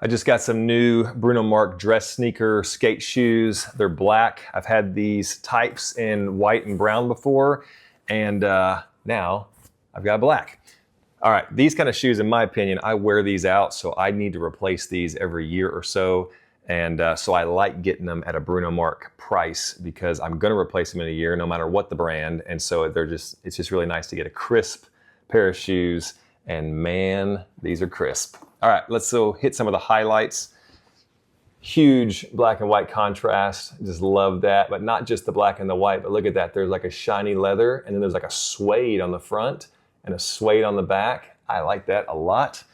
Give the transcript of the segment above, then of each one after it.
I just got some new Bruno Mark dress sneaker skate shoes. They're black. I've had these types in white and brown before, and now I've got black. All right, these kind of shoes, in my opinion, I wear these out, so I need to replace these every year or so. And so I like getting them at a Bruno Mark price because I'm gonna replace them in a year no matter what the brand. And so it's just really nice to get a crisp pair of shoes, and man, these are crisp. All right, let's hit some of the highlights. Huge black and white contrast, just love that. But not just the black and the white, but look at that. There's like a shiny leather, and then there's like a suede on the front and a suede on the back. I like that a lot.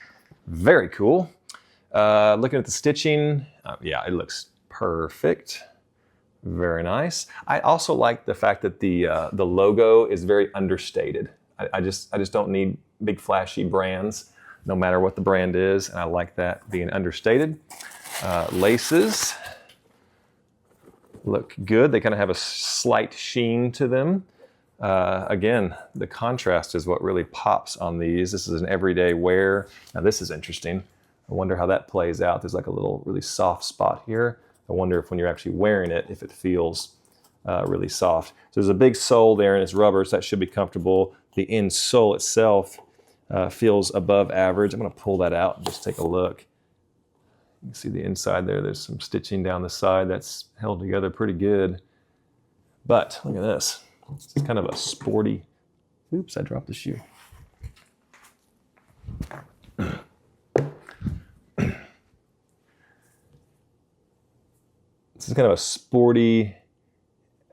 Very cool. Looking at the stitching, yeah, it looks perfect. Very nice. I also like the fact that the logo is very understated. I just don't need big flashy brands, no matter what the brand is, and I like that being understated. Laces look good. They kind of have a slight sheen to them. Again, the contrast is what really pops on these. This is an everyday wear. Now this is interesting. I wonder how that plays out. There's like a little really soft spot here. I wonder if when you're actually wearing it, if it feels really soft. So there's a big sole there and it's rubber, so that should be comfortable. The insole itself feels above average. I'm gonna pull that out and just take a look. You can see the inside there. There's some stitching down the side that's held together pretty good. But look at this. It's kind of a sporty, oops, I dropped the shoe. This is kind of a sporty,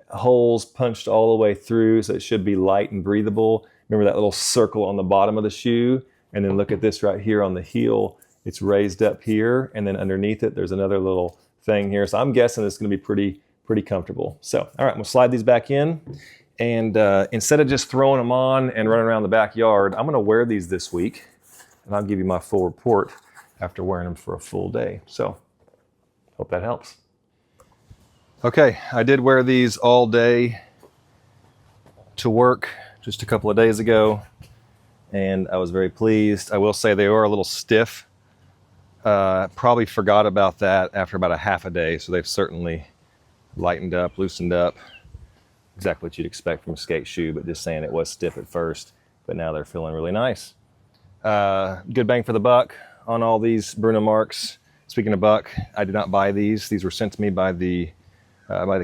holes punched all the way through, so it should be light and breathable. Remember that little circle on the bottom of the shoe? And then look at this right here on the heel. It's raised up here, and then underneath it, there's another little thing here. So I'm guessing it's gonna be pretty comfortable. So, all right, we'll slide these back in. And instead of just throwing them on and running around the backyard, I'm gonna wear these this week, and I'll give you my full report after wearing them for a full day. So, hope that helps. Okay, I did wear these all day to work just a couple of days ago, and I was very pleased. I will say they were a little stiff. Probably forgot about that after about a half a day, so they've certainly lightened up, loosened up. Exactly what you'd expect from a skate shoe, but just saying it was stiff at first, but now they're feeling really nice. Good bang for the buck on all these Bruno Marks. Speaking of buck, I did not buy these. These were sent to me by the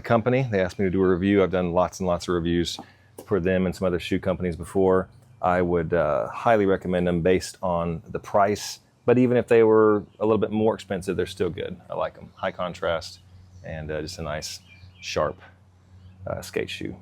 company. They asked me to do a review. I've done lots and lots of reviews for them and some other shoe companies before. I would highly recommend them based on the price, but even if they were a little bit more expensive, they're still good. I like them. High contrast and just a nice, sharp skate shoe.